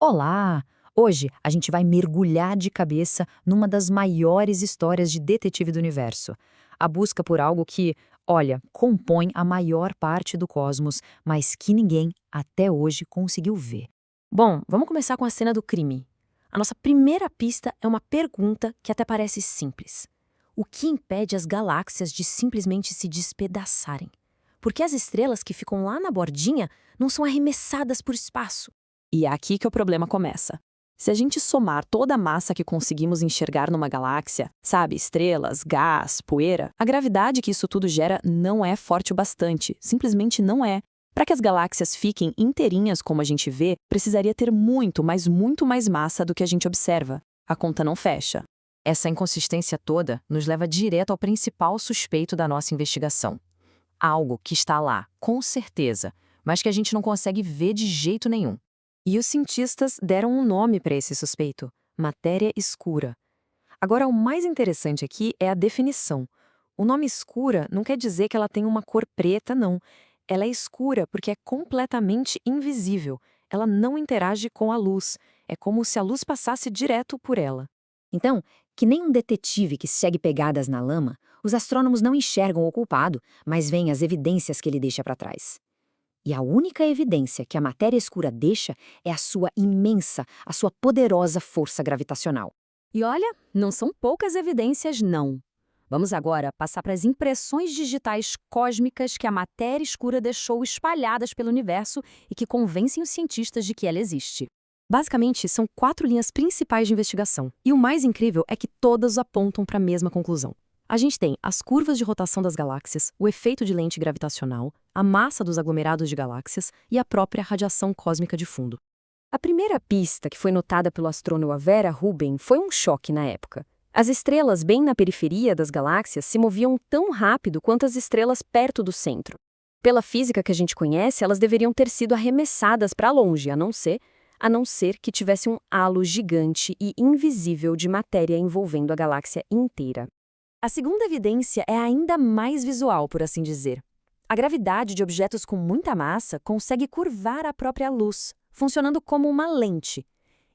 Olá! Hoje a gente vai mergulhar de cabeça numa das maiores histórias de detetive do universo. A busca por algo que, olha, compõe a maior parte do cosmos, mas que ninguém, até hoje, conseguiu ver. Bom, vamos começar com a cena do crime. A nossa primeira pista é uma pergunta que até parece simples. O que impede as galáxias de simplesmente se despedaçarem? Por que as estrelas que ficam lá na bordinha não são arremessadas por espaço? E é aqui que o problema começa. Se a gente somar toda a massa que conseguimos enxergar numa galáxia, sabe, estrelas, gás, poeira, a gravidade que isso tudo gera não é forte o bastante, simplesmente não é. Para que as galáxias fiquem inteirinhas como a gente vê, precisaria ter muito, mas muito mais massa do que a gente observa. A conta não fecha. Essa inconsistência toda nos leva direto ao principal suspeito da nossa investigação. Algo que está lá, com certeza, mas que a gente não consegue ver de jeito nenhum. E os cientistas deram um nome para esse suspeito: matéria escura. Agora, o mais interessante aqui é a definição. O nome escura não quer dizer que ela tem uma cor preta, não. Ela é escura porque é completamente invisível. Ela não interage com a luz. É como se a luz passasse direto por ela. Então, que nem um detetive que segue pegadas na lama, os astrônomos não enxergam o culpado, mas veem as evidências que ele deixa para trás. E a única evidência que a matéria escura deixa é a sua imensa, a sua poderosa força gravitacional. E olha, não são poucas evidências, não. Vamos agora passar para as impressões digitais cósmicas que a matéria escura deixou espalhadas pelo universo e que convencem os cientistas de que ela existe. Basicamente, são 4 linhas principais de investigação, e o mais incrível é que todas apontam para a mesma conclusão. A gente tem as curvas de rotação das galáxias, o efeito de lente gravitacional, a massa dos aglomerados de galáxias e a própria radiação cósmica de fundo. A primeira pista que foi notada pelo astrônomo Vera Rubin foi um choque na época. As estrelas bem na periferia das galáxias se moviam tão rápido quanto as estrelas perto do centro. Pela física que a gente conhece, elas deveriam ter sido arremessadas para longe, a não ser que tivesse um halo gigante e invisível de matéria envolvendo a galáxia inteira. A segunda evidência é ainda mais visual, por assim dizer. A gravidade de objetos com muita massa consegue curvar a própria luz, funcionando como uma lente.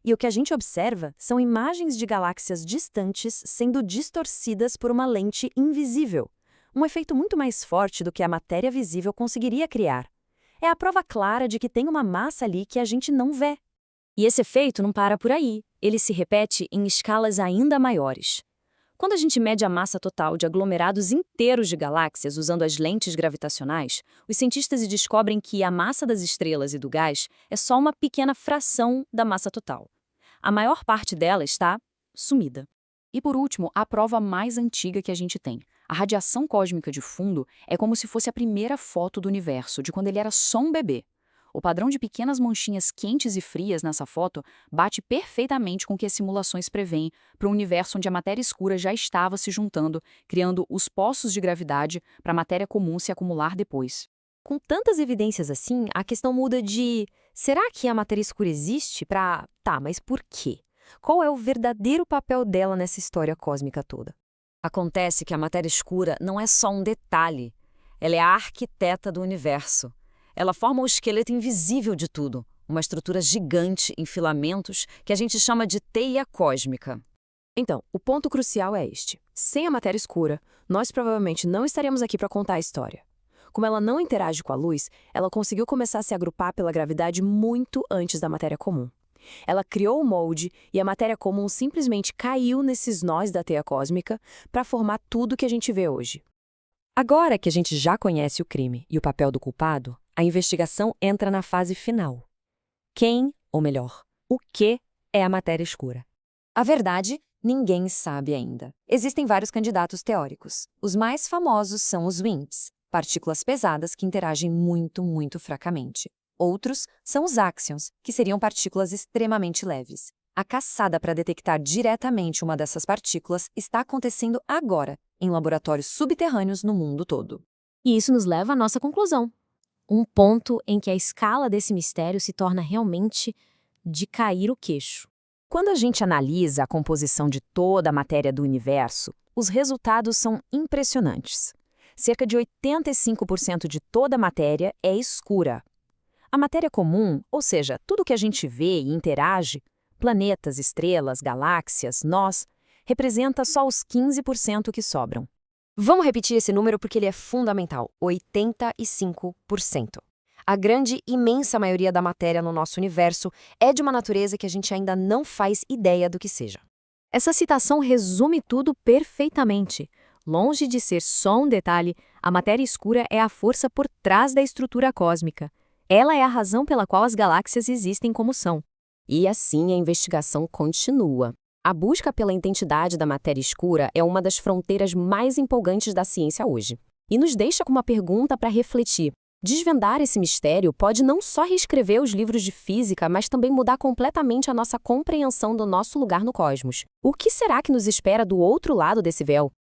E o que a gente observa são imagens de galáxias distantes sendo distorcidas por uma lente invisível, um efeito muito mais forte do que a matéria visível conseguiria criar. É a prova clara de que tem uma massa ali que a gente não vê. E esse efeito não para por aí, ele se repete em escalas ainda maiores. Quando a gente mede a massa total de aglomerados inteiros de galáxias usando as lentes gravitacionais, os cientistas descobrem que a massa das estrelas e do gás é só uma pequena fração da massa total. A maior parte dela está sumida. E por último, a prova mais antiga que a gente tem. A radiação cósmica de fundo é como se fosse a primeira foto do universo, de quando ele era só um bebê. O padrão de pequenas manchinhas quentes e frias nessa foto bate perfeitamente com o que as simulações prevêem para um universo onde a matéria escura já estava se juntando, criando os poços de gravidade para a matéria comum se acumular depois. Com tantas evidências assim, a questão muda de: será que a matéria escura existe para... Tá, mas por quê? Qual é o verdadeiro papel dela nessa história cósmica toda? Acontece que a matéria escura não é só um detalhe. Ela é a arquiteta do universo. Ela forma o esqueleto invisível de tudo, uma estrutura gigante em filamentos que a gente chama de teia cósmica. Então, o ponto crucial é este. Sem a matéria escura, nós provavelmente não estaremos aqui para contar a história. Como ela não interage com a luz, ela conseguiu começar a se agrupar pela gravidade muito antes da matéria comum. Ela criou o molde e a matéria comum simplesmente caiu nesses nós da teia cósmica para formar tudo que a gente vê hoje. Agora que a gente já conhece o crime e o papel do culpado, a investigação entra na fase final. Quem, ou melhor, o que é a matéria escura? A verdade, ninguém sabe ainda. Existem vários candidatos teóricos. Os mais famosos são os WIMPs, partículas pesadas que interagem muito, muito fracamente. Outros são os áxions, que seriam partículas extremamente leves. A caçada para detectar diretamente uma dessas partículas está acontecendo agora, em laboratórios subterrâneos no mundo todo. E isso nos leva à nossa conclusão. Um ponto em que a escala desse mistério se torna realmente de cair o queixo. Quando a gente analisa a composição de toda a matéria do universo, os resultados são impressionantes. Cerca de 85% de toda a matéria é escura. A matéria comum, ou seja, tudo que a gente vê e interage, planetas, estrelas, galáxias, nós, representa só os 15% que sobram. Vamos repetir esse número porque ele é fundamental: 85%. A grande, imensa maioria da matéria no nosso universo é de uma natureza que a gente ainda não faz ideia do que seja. Essa citação resume tudo perfeitamente. Longe de ser só um detalhe, a matéria escura é a força por trás da estrutura cósmica. Ela é a razão pela qual as galáxias existem como são. E assim a investigação continua. A busca pela identidade da matéria escura é uma das fronteiras mais empolgantes da ciência hoje. E nos deixa com uma pergunta para refletir. Desvendar esse mistério pode não só reescrever os livros de física, mas também mudar completamente a nossa compreensão do nosso lugar no cosmos. O que será que nos espera do outro lado desse véu?